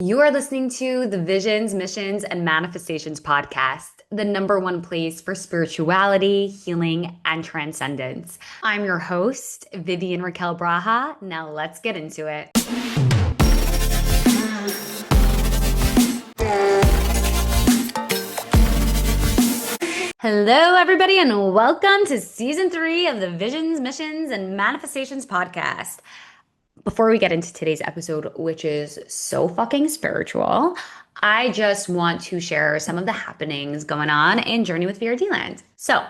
You are listening to the Visions, Missions, and Manifestations podcast, the number one place for spirituality, healing, and transcendence. I'm your host, Vivian Raquel Braha. Now let's get into it. Hello, everybody, and welcome to season 3 of the Visions, Missions, and Manifestations podcast. Before we get into today's episode, which is so fucking spiritual, I just want to share some of the happenings going on in Journey with VRD Land. So,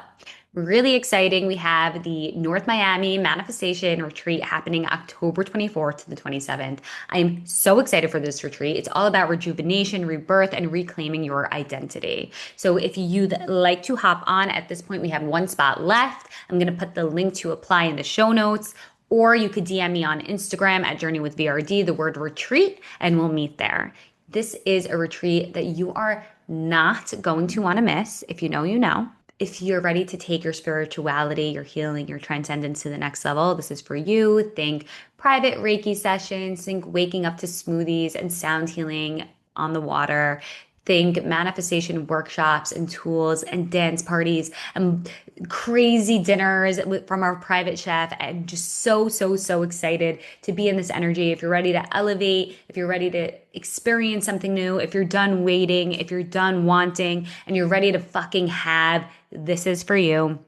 really exciting. We have the North Miami Manifestation Retreat happening October 24th to the 27th. I am so excited for this retreat. It's all about rejuvenation, rebirth, and reclaiming your identity. So if you'd like to hop on at this point, we have one spot left. I'm going to put the link to apply in the show notes. Or you could DM me on Instagram at Journey with VRD, the word retreat, and we'll meet there. This is a retreat that you are not going to want to miss. If you know, you know. If you're ready to take your spirituality, your healing, your transcendence to the next level, this is for you. Think private Reiki sessions, think waking up to smoothies and sound healing on the water. Think manifestation workshops and tools and dance parties and crazy dinners from our private chef. And just so excited to be in this energy. If you're ready to elevate, if you're ready to experience something new, if you're done waiting, if you're done wanting, and you're ready to fucking have, this is for you.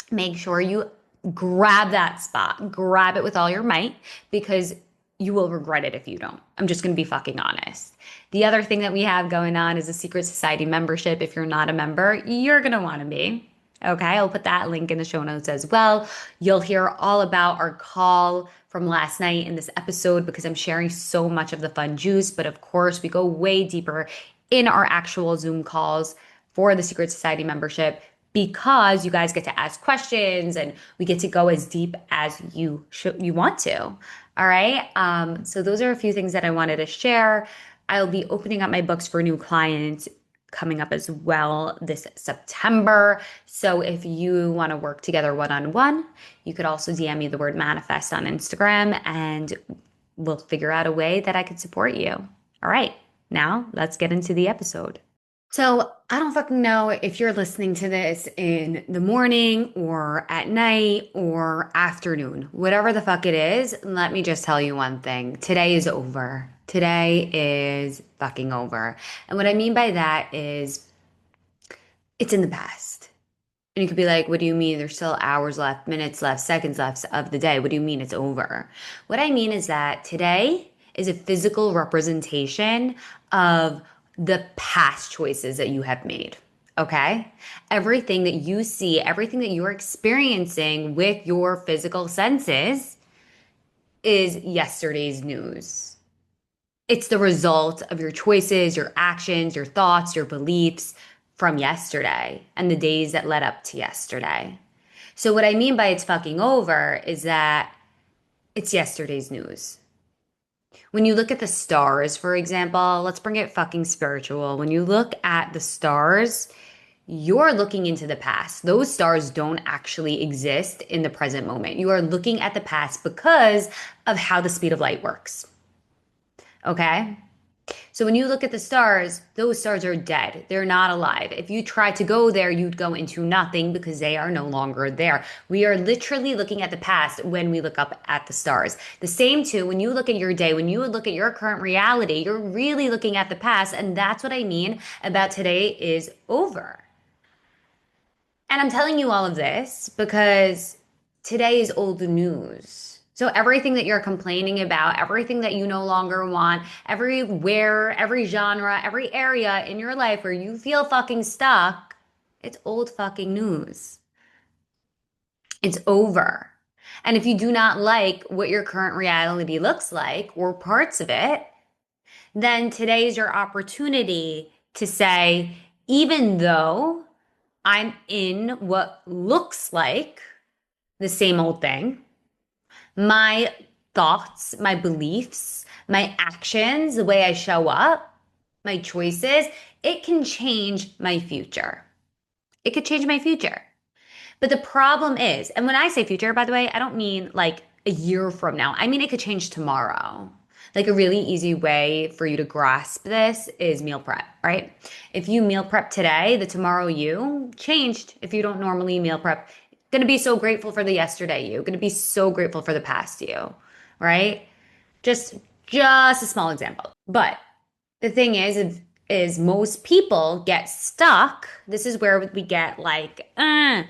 Make sure you grab that spot, grab it with all your might, because you will regret it if you don't. I'm just going to be fucking honest. The other thing that we have going on is a secret society membership. If you're not a member, you're going to want to be. Okay, I'll put that link in the show notes as well. You'll hear all about our call from last night in this episode because I'm sharing so much of the fun juice. But of course, we go way deeper in our actual Zoom calls for the secret society membership, because you guys get to ask questions and we get to go as deep as you want to. All right. So those are a few things that I wanted to share. I'll be opening up my books for new clients coming up as well this September. So if you want to work together one-on-one, you could also DM me the word manifest on Instagram and we'll figure out a way that I could support you. All right. Now let's get into the episode. So I don't fucking know if you're listening to this in the morning or at night or afternoon, whatever the fuck it is. Let me just tell you one thing. Today is over. Today is fucking over. And what I mean by that is it's in the past. And you could be like, what do you mean? There's still hours left, minutes left, seconds left of the day. What do you mean it's over? What I mean is that today is a physical representation of the past choices that you have made. Okay? Everything that you see, everything that you're experiencing with your physical senses is yesterday's news. It's the result of your choices, your actions, your thoughts, your beliefs from yesterday and the days that led up to yesterday. So what I mean by it's fucking over is that it's yesterday's news. When you look at the stars, for example, let's bring it fucking spiritual. When you look at the stars, you're looking into the past. Those stars don't actually exist in the present moment. You are looking at the past because of how the speed of light works. Okay? So when you look at the stars, those stars are dead. They're not alive. If you try to go there, you'd go into nothing because they are no longer there. We are literally looking at the past when we look up at the stars. The same too, when you look at your day, when you look at your current reality, you're really looking at the past. And that's what I mean about today is over. And I'm telling you all of this because today is old news. So everything that you're complaining about, everything that you no longer want, everywhere, every genre, every area in your life where you feel fucking stuck, it's old fucking news. It's over. And if you do not like what your current reality looks like or parts of it, then today is your opportunity to say, even though I'm in what looks like the same old thing, my thoughts, my beliefs, my actions, the way I show up, my choices, it can change my future. It could change my future. But the problem is, and when I say future, by the way, I don't mean like a year from now. I mean, it could change tomorrow. Like a really easy way for you to grasp this is meal prep, right? If you meal prep today, the tomorrow you changed. If you don't normally meal prep, gonna be so grateful for the yesterday you, gonna be so grateful for the past you, right? Just just a small example. But the thing is most people get stuck. This is where we get like, and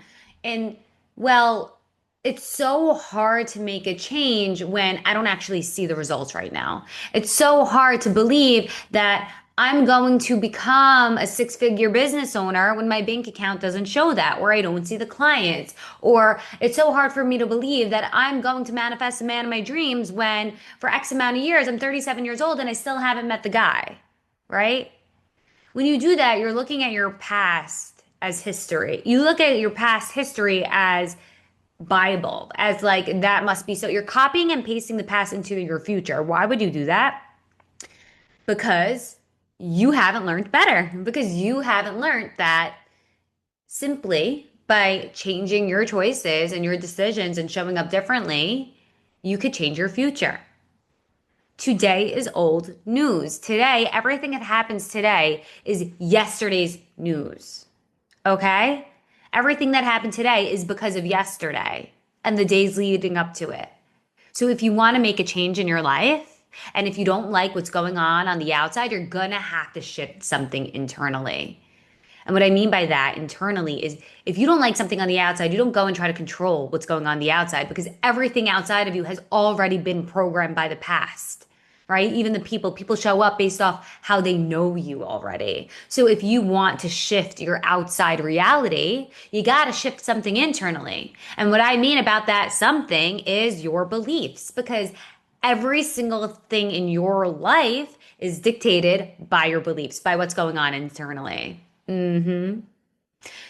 well, it's so hard to make a change when I don't actually see the results right now. It's so hard to believe that I'm going to become a six-figure business owner when my bank account doesn't show that, or I don't see the clients. Or it's so hard for me to believe that I'm going to manifest the man of my dreams when for X amount of years, I'm 37 years old and I still haven't met the guy, right? When you do that, you're looking at your past as history. You look at your past history as Bible, as like that must be so. You're copying and pasting the past into your future. Why would you do that? Because you haven't learned better, because you haven't learned that simply by changing your choices and your decisions and showing up differently, you could change your future. Today is old news. Today, everything that happens today is yesterday's news. Okay? Everything that happened today is because of yesterday and the days leading up to it. So if you want to make a change in your life, and if you don't like what's going on the outside, you're gonna have to shift something internally. And what I mean by that internally is if you don't like something on the outside, you don't go and try to control what's going on the outside because everything outside of you has already been programmed by the past, right? Even the people show up based off how they know you already. So if you want to shift your outside reality, you got to shift something internally. And what I mean about that something is your beliefs because every single thing in your life is dictated by your beliefs, by what's going on internally.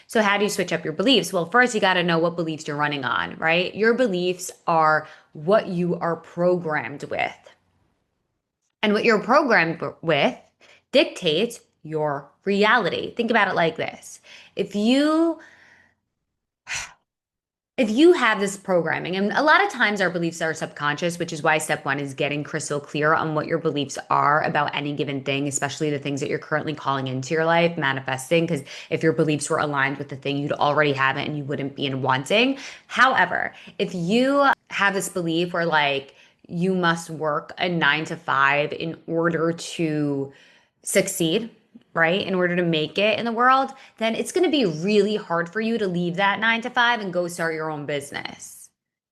So how do you switch up your beliefs? Well, first you got to know what beliefs you're running on, right? Your beliefs are what you are programmed with. And what you're programmed with dictates your reality. Think about it like this. If you if you have this programming, and a lot of times our beliefs are subconscious, which is why step one is getting crystal clear on what your beliefs are about any given thing, especially the things that you're currently calling into your life, manifesting. Because if your beliefs were aligned with the thing, you'd already have it and you wouldn't be in wanting. However, if you have this belief where like you must work a 9 to 5 in order to succeed, right? In order to make it in the world, then it's going to be really hard for you to leave that 9 to 5 and go start your own business,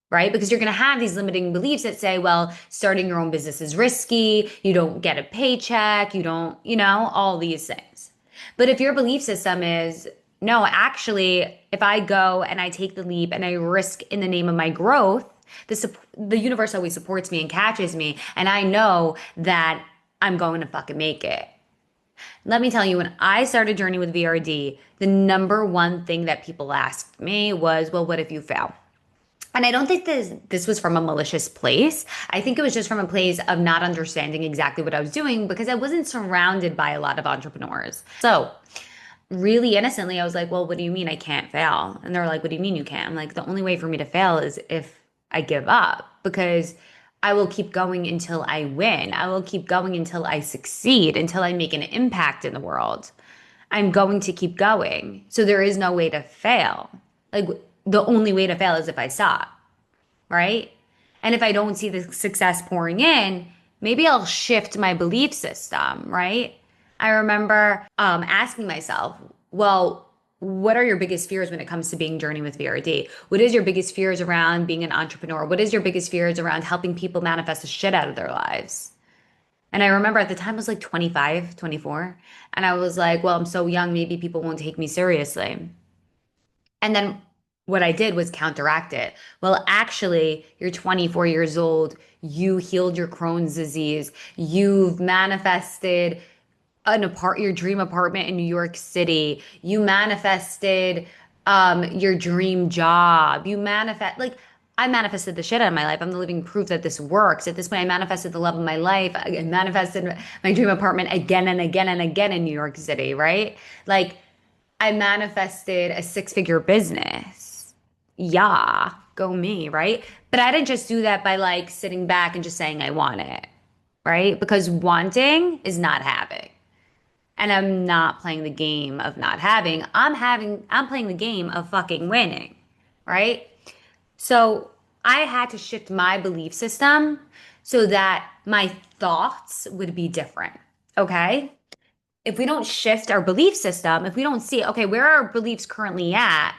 right? Because you're going to have these limiting beliefs that say, well, starting your own business is risky. You don't get a paycheck. You don't, all these things. But if your belief system is, no, actually, if I go and I take the leap and I risk in the name of my growth, the universe always supports me and catches me. And I know that I'm going to fucking make it. Let me tell you, when I started Journey with VRD, the number one thing that people asked me was, well, what if you fail? And I don't think this was from a malicious place. I think it was just from a place of not understanding exactly what I was doing because I wasn't surrounded by a lot of entrepreneurs. So really innocently, I was like, well, what do you mean I can't fail? And they're like, what do you mean you can't? I'm like, the only way for me to fail is if I give up because I will keep going until I win. I will keep going until I succeed, until I make an impact in the world. I'm going to keep going. So there is no way to fail. Like the only way to fail is if I stop, right? And if I don't see the success pouring in, maybe I'll shift my belief system, right? I remember asking myself, well, what are your biggest fears when it comes to being Journey with VRD? What is your biggest fears around being an entrepreneur? What is your biggest fears around helping people manifest the shit out of their lives? And I remember at the time I was like 25, 24. And I was like, well, I'm so young, maybe people won't take me seriously. And then what I did was counteract it. Well, actually, you're 24 years old. You healed your Crohn's disease. You've manifested your dream apartment in New York City. You manifested your dream job. I manifested the shit out of my life. I'm the living proof that this works. At this point, I manifested the love of my life. I manifested my dream apartment again and again and again in New York City, right? Like I manifested a six-figure business. Yeah, go me, right? But I didn't just do that by like sitting back and just saying I want it. right? Because wanting is not having. And I'm not playing the game of not having. I'm playing the game of fucking winning, right? So I had to shift my belief system so that my thoughts would be different. Okay. If we don't shift our belief system, if we don't see, okay, where are our beliefs currently at?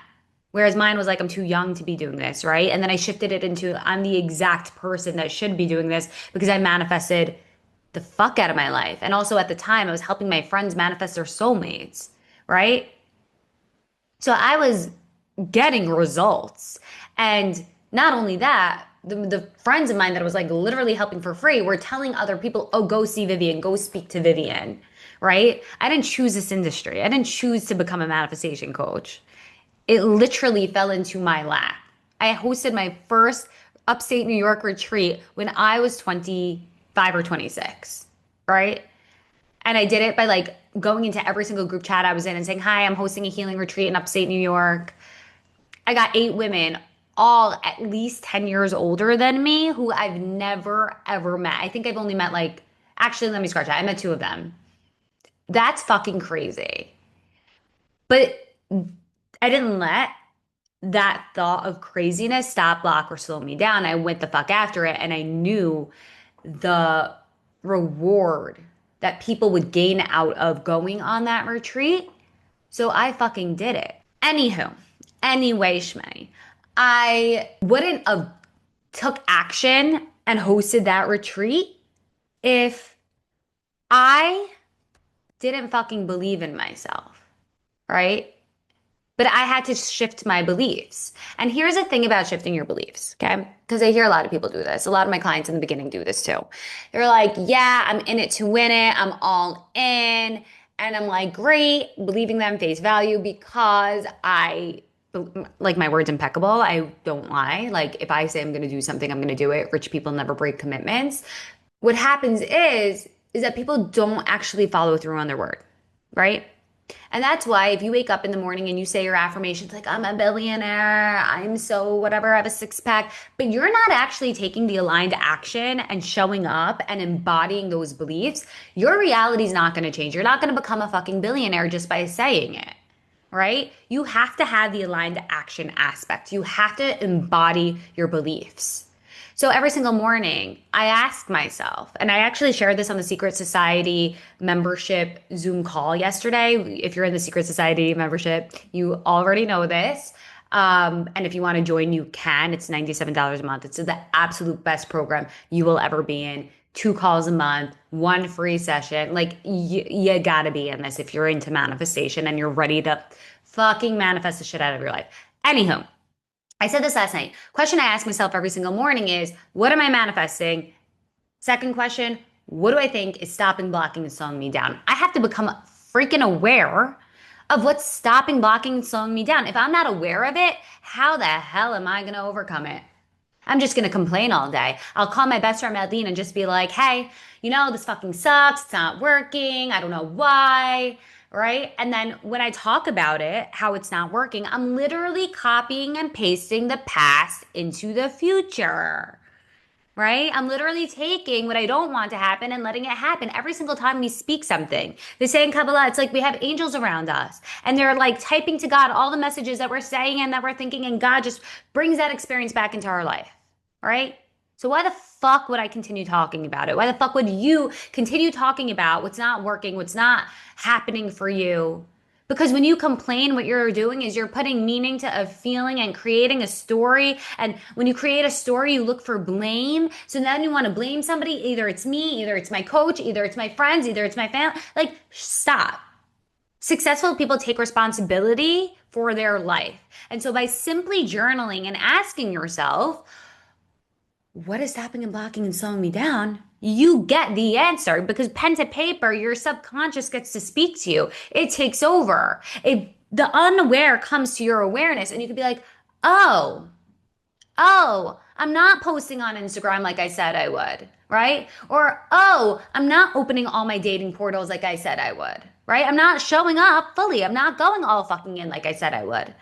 Whereas mine was like, I'm too young to be doing this, right? And then I shifted it into, I'm the exact person that should be doing this because I manifested the fuck out of my life. And also at the time, I was helping my friends manifest their soulmates, right? So I was getting results. And not only that, the friends of mine that I was like literally helping for free were telling other people, oh, go see Vivian, go speak to Vivian, right? I didn't choose this industry. I didn't choose to become a manifestation coach. It literally fell into my lap. I hosted my first upstate New York retreat when I was 25 or 26, right? And I did it by like going into every single group chat I was in and saying, hi, I'm hosting a healing retreat in upstate New York. I got 8 women, all at least 10 years older than me, who I've never, ever met. I think I've only met like, actually, let me scratch that. I met two of them. That's fucking crazy. But I didn't let that thought of craziness stop, block, or slow me down. I went the fuck after it and I knew the reward that people would gain out of going on that retreat. So I fucking did it. Anywho, anyway, Shmay, I wouldn't have took action and hosted that retreat if I didn't fucking believe in myself, right? But I had to shift my beliefs. And here's the thing about shifting your beliefs, okay? Because I hear a lot of people do this. A lot of my clients in the beginning do this too. They're like, yeah, I'm in it to win it. I'm all in. And I'm like, great, believing them face value because like my word's impeccable. I don't lie. Like if I say I'm going to do something, I'm going to do it. Rich people never break commitments. What happens is that people don't actually follow through on their word, right? And that's why if you wake up in the morning and you say your affirmations like, I'm a billionaire, I'm so whatever, I have a six pack, but you're not actually taking the aligned action and showing up and embodying those beliefs, your reality is not going to change. You're not going to become a fucking billionaire just by saying it, right? You have to have the aligned action aspect. You have to embody your beliefs. So every single morning, I ask myself, and I actually shared this on the Secret Society membership Zoom call yesterday. If you're in the Secret Society membership, you already know this. And if you want to join, you can. It's $97 a month. It's the absolute best program you will ever be in. 2 calls a month, one free session. Like, you gotta be in this if you're into manifestation and you're ready to fucking manifest the shit out of your life. Anywho, I said this last night. Question I ask myself every single morning is, what am I manifesting? Second question, what do I think is stopping, blocking, and slowing me down? I have to become freaking aware of what's stopping, blocking, and slowing me down. If I'm not aware of it, how the hell am I going to overcome it? I'm just going to complain all day. I'll call my best friend Madeline and just be like, hey, this fucking sucks. It's not working. I don't know why. Right. And then when I talk about it, how it's not working, I'm literally copying and pasting the past into the future. Right? I'm literally taking what I don't want to happen and letting it happen every single time we speak something. They say in Kabbalah, it's like we have angels around us and they're like typing to God all the messages that we're saying and that we're thinking, and God just brings that experience back into our life. Right? So why the fuck would I continue talking about it? Why the fuck would you continue talking about what's not working, what's not happening for you? Because when you complain, what you're doing is you're putting meaning to a feeling and creating a story. And when you create a story, you look for blame. So then you want to blame somebody. Either it's me, either it's my coach, either it's my friends, either it's my family. Like, stop. Successful people take responsibility for their life. And so by simply journaling and asking yourself, what is stopping and blocking and slowing me down? You get the answer because pen to paper, your subconscious gets to speak to you. It takes over. The unaware comes to your awareness, and you can be like, oh, I'm not posting on Instagram like I said I would, right? Or, oh, I'm not opening all my dating portals like I said I would, right? I'm not showing up fully. I'm not going all fucking in like I said I would.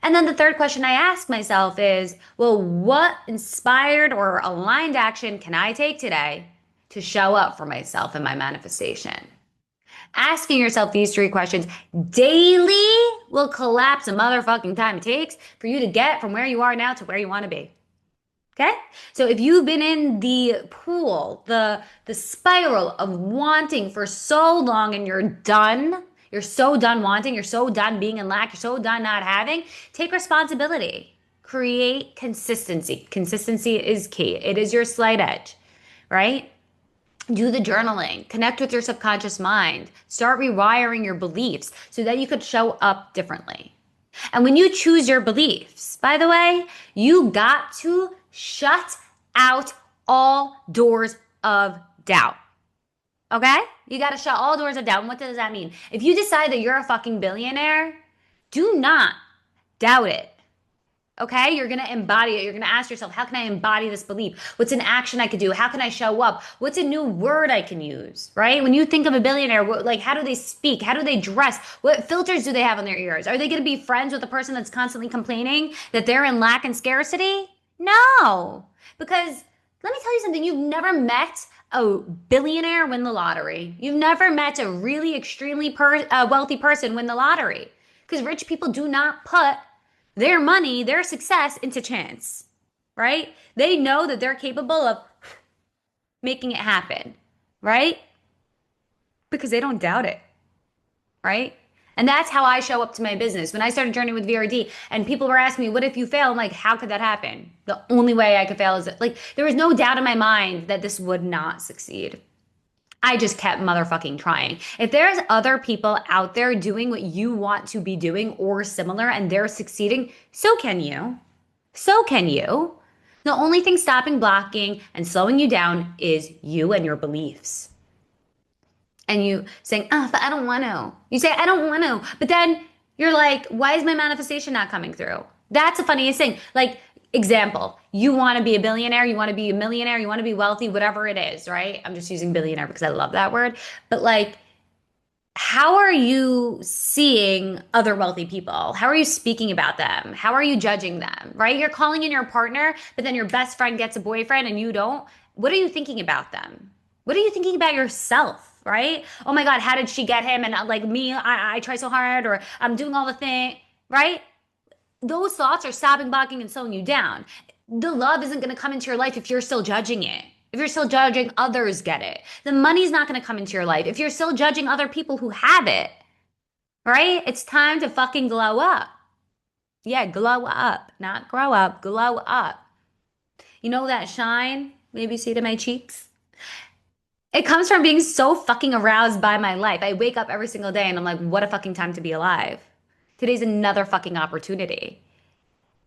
And then the third question I ask myself is, well, what inspired or aligned action can I take today to show up for myself in my manifestation? Asking yourself these three questions daily will collapse the motherfucking time it takes for you to get from where you are now to where you want to be. Okay? So if you've been in the pool, the spiral of wanting for so long and you're so done wanting, you're so done being in lack, you're so done not having, take responsibility. Create consistency. Consistency is key. It is your slight edge, right? Do the journaling, connect with your subconscious mind, start rewiring your beliefs so that you could show up differently. And when you choose your beliefs, by the way, you got to shut out all doors of doubt. Okay? You got to shut all doors of doubt. And what does that mean? If you decide that you're a fucking billionaire, do not doubt it. Okay, you're gonna embody it. You're gonna ask yourself, how can I embody this belief? What's an action I could do? How can I show up? What's a new word I can use? Right? When you think of a billionaire, like how do they speak? How do they dress? What filters do they have on their ears? Are they gonna be friends with a person that's constantly complaining that they're in lack and scarcity? No, because let me tell you something. You've never met a billionaire win the lottery. You've never met a really extremely wealthy person win the lottery, because rich people do not put their money, their success into chance, right? They know that they're capable of making it happen, right? Because they don't doubt it, right? And that's how I show up to my business. When I started Journey with VRD and people were asking me, what if you fail? I'm like, how could that happen? The only way I could fail is like, there was no doubt in my mind that this would not succeed. I just kept motherfucking trying. If there's other people out there doing what you want to be doing or similar and they're succeeding, so can you. So can you. The only thing stopping, blocking, and slowing you down is you and your beliefs. And you saying, oh, but I don't want to. You say, I don't want to. But then you're like, why is my manifestation not coming through? That's the funniest thing. Like, example, you want to be a billionaire, you want to be a millionaire, you want to be wealthy, whatever it is, right? I'm just using billionaire because I love that word. But like, how are you seeing other wealthy people? How are you speaking about them? How are you judging them, right? You're calling in your partner, but then your best friend gets a boyfriend and you don't. What are you thinking about them? What are you thinking about yourself? Right? Oh my God, how did she get him? And like me, I try so hard, or I'm doing all the thing, right? Those thoughts are stopping, blocking, and slowing you down. The love isn't going to come into your life if you're still judging it. If you're still judging others get it. The money's not going to come into your life if you're still judging other people who have it. Right? It's time to fucking glow up. Yeah, glow up, not grow up, glow up. You know that shine? Maybe see to my cheeks? It comes from being so fucking aroused by my life. I wake up every single day and I'm like, what a fucking time to be alive. Today's another fucking opportunity.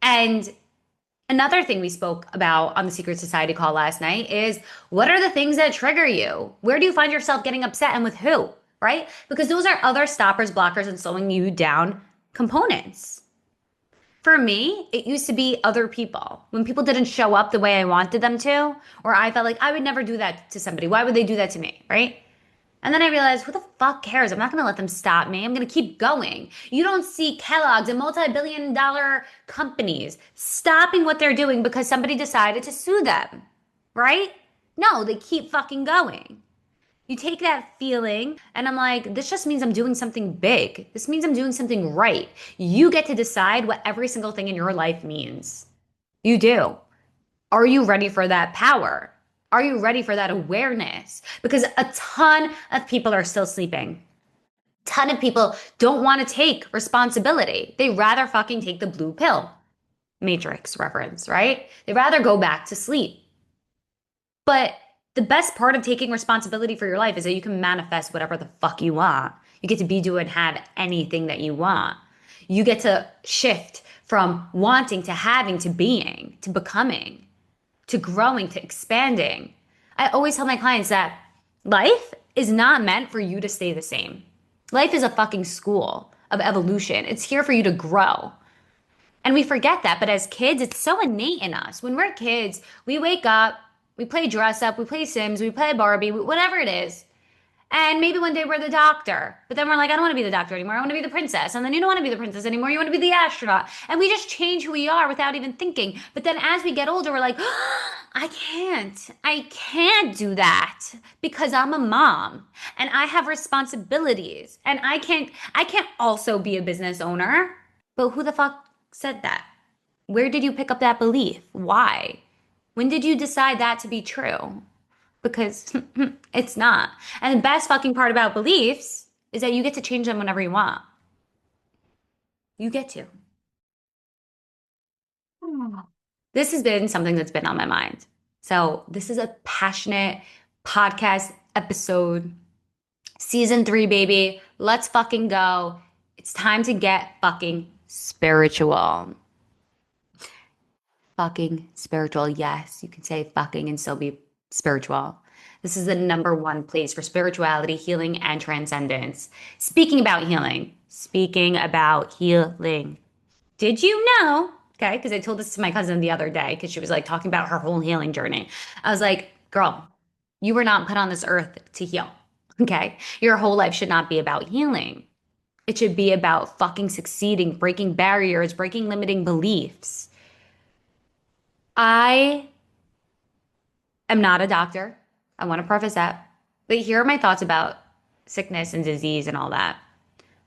And another thing we spoke about on the Secret Society call last night is what are the things that trigger you? Where do you find yourself getting upset and with who? Right? Because those are other stoppers, blockers, and slowing you down components. For me, it used to be other people. When people didn't show up the way I wanted them to, or I felt like I would never do that to somebody. Why would they do that to me? Right? And then I realized, who the fuck cares? I'm not going to let them stop me. I'm going to keep going. You don't see Kellogg's and multi-billion-dollar companies stopping what they're doing because somebody decided to sue them, right? No, they keep fucking going. You take that feeling, and I'm like, this just means I'm doing something big. This means I'm doing something right. You get to decide what every single thing in your life means. You do. Are you ready for that power? Are you ready for that awareness? Because a ton of people are still sleeping. A ton of people don't want to take responsibility. They rather fucking take the blue pill. Matrix reference, right? They rather go back to sleep. But the best part of taking responsibility for your life is that you can manifest whatever the fuck you want. You get to be, do, and have anything that you want. You get to shift from wanting to having to being to becoming, to growing, to expanding. I always tell my clients that life is not meant for you to stay the same. Life is a fucking school of evolution. It's here for you to grow. And we forget that, but as kids, it's so innate in us. When we're kids, we wake up, we play dress up, we play Sims, we play Barbie, whatever it is. And maybe one day we're the doctor. But then we're like, I don't want to be the doctor anymore. I want to be the princess. And then you don't want to be the princess anymore. You want to be the astronaut. And we just change who we are without even thinking. But then as we get older, we're like, I can't. I can't do that because I'm a mom and I have responsibilities and I can't also be a business owner. But who the fuck said that? Where did you pick up that belief? Why? When did you decide that to be true? Because it's not. And the best fucking part about beliefs is that you get to change them whenever you want. You get to. This has been something that's been on my mind. So, this is a passionate podcast episode. Season 3, baby. Let's fucking go. It's time to get fucking spiritual. Fucking spiritual. Yes, you can say fucking and still be spiritual. This is the number one place for spirituality, healing, and transcendence. Speaking about healing. Did you know? Okay, because I told this to my cousin the other day because she was like talking about her whole healing journey. I was like, girl, you were not put on this earth to heal. Okay, your whole life should not be about healing. It should be about fucking succeeding, breaking barriers, breaking limiting beliefs. I am not a doctor. I want to preface that. But here are my thoughts about sickness and disease and all that.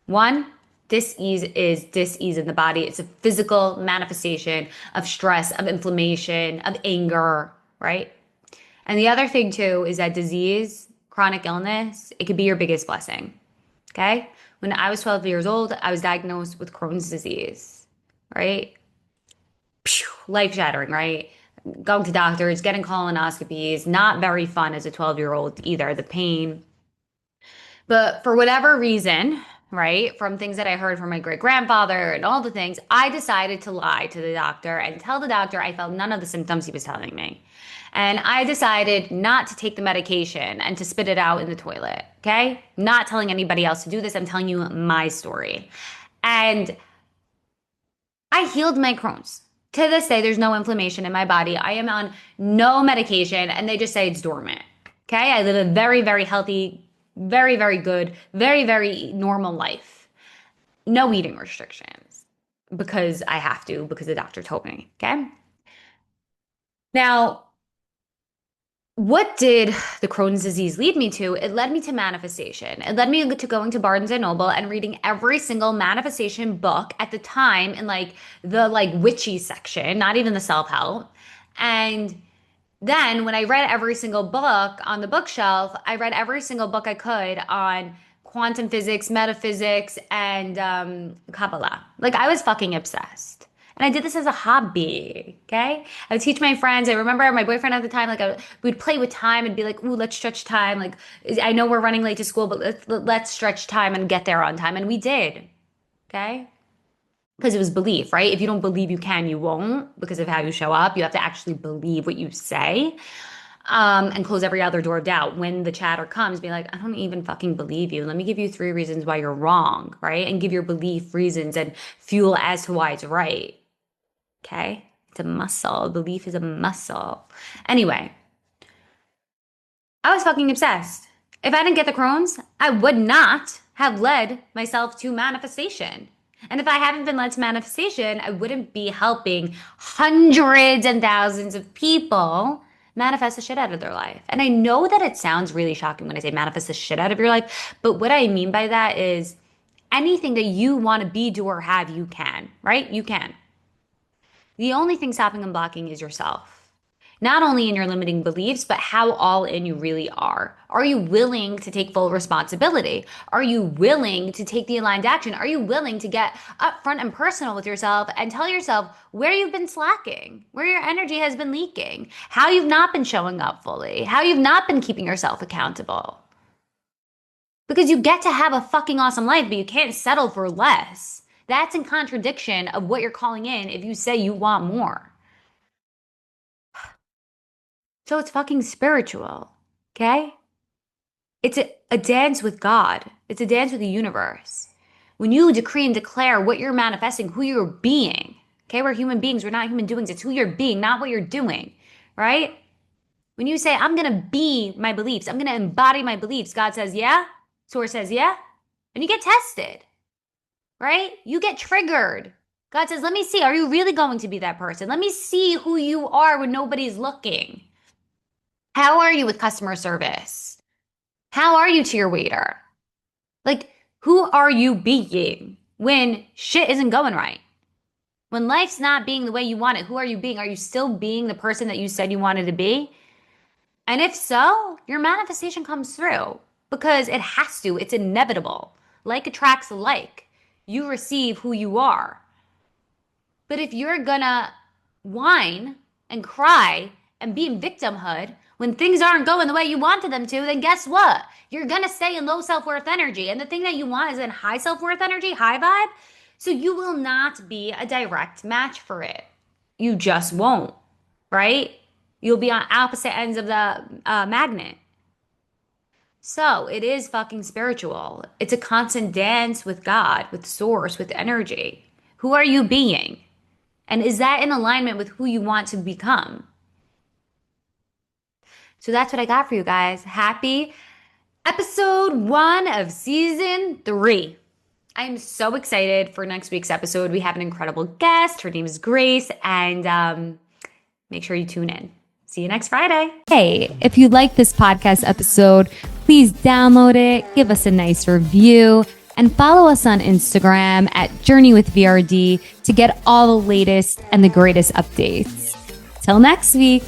One, dis-ease is dis-ease in the body. It's a physical manifestation of stress, of inflammation, of anger, right? And the other thing too is that disease, chronic illness, it could be your biggest blessing. Okay? When I was 12 years old, I was diagnosed with Crohn's disease, right? Life shattering, right? Going to doctors, getting colonoscopies, not very fun as a 12-year-old either, the pain. But for whatever reason, right, from things that I heard from my great grandfather and all the things, I decided to lie to the doctor and tell the doctor I felt none of the symptoms he was telling me. And I decided not to take the medication and to spit it out in the toilet. Okay. Not telling anybody else to do this. I'm telling you my story. And I healed my Crohn's. To this day, there's no inflammation in my body. I am on no medication, and they just say it's dormant. Okay. I live a very, very healthy, very, very good, very, very normal life. No eating restrictions because I have to, because the doctor told me. Okay. Now, what did the Crohn's disease lead me to? It led me to manifestation. It led me to going to Barnes and Noble and reading every single manifestation book at the time in like the like witchy section, not even the self-help. And then when I read every single book on the bookshelf, I read every single book I could on quantum physics, metaphysics, and Kabbalah. Like I was fucking obsessed. And I did this as a hobby, okay? I would teach my friends. I remember my boyfriend at the time, we'd play with time and be like, ooh, let's stretch time. Like, I know we're running late to school, but let's stretch time and get there on time. And we did, okay? Because it was belief, right? If you don't believe you can, you won't because of how you show up. You have to actually believe what you say, and close every other door of doubt. When the chatter comes, be like, I don't even fucking believe you. Let me give you 3 reasons why you're wrong, right? And give your belief reasons and fuel as to why it's right. Okay? It's a muscle. Belief is a muscle. Anyway, I was fucking obsessed. If I didn't get the Crohn's, I would not have led myself to manifestation. And if I hadn't been led to manifestation, I wouldn't be helping hundreds and thousands of people manifest the shit out of their life. And I know that it sounds really shocking when I say manifest the shit out of your life, but what I mean by that is anything that you want to be, do, or have, you can, right? You can. The only thing stopping and blocking is yourself. Not only in your limiting beliefs, but how all in you really are. Are you willing to take full responsibility? Are you willing to take the aligned action? Are you willing to get upfront and personal with yourself and tell yourself where you've been slacking, where your energy has been leaking, how you've not been showing up fully, how you've not been keeping yourself accountable? Because you get to have a fucking awesome life, but you can't settle for less. That's in contradiction of what you're calling in if you say you want more. So it's fucking spiritual, okay? It's a dance with God. It's a dance with the universe. When you decree and declare what you're manifesting, who you're being, okay? We're human beings, we're not human doings. It's who you're being, not what you're doing, right? When you say, I'm going to be my beliefs, I'm going to embody my beliefs, God says, yeah. Source says, yeah. And you get tested, right? You get triggered. God says, let me see, are you really going to be that person? Let me see who you are when nobody's looking. How are you with customer service? How are you to your waiter? Like, who are you being when shit isn't going right? When life's not being the way you want it, who are you being? Are you still being the person that you said you wanted to be? And if so, your manifestation comes through because it has to. It's inevitable. Like attracts like. You receive who you are. But if you're gonna whine and cry and be in victimhood when things aren't going the way you wanted them to, then guess what? You're gonna stay in low self-worth energy. And the thing that you want is in high self-worth energy, high vibe. So you will not be a direct match for it. You just won't, right? You'll be on opposite ends of the magnet. So it is fucking spiritual. It's a constant dance with God, with source, with energy. Who are you being? And is that in alignment with who you want to become? So that's what I got for you guys. Happy episode 1 of season 3. I'm so excited for next week's episode. We have an incredible guest. Her name is Grace. And make sure you tune in. See you next Friday. Hey, if you like this podcast episode, please download it, give us a nice review, and follow us on Instagram at Journey with VRD to get all the latest and the greatest updates. Till next week.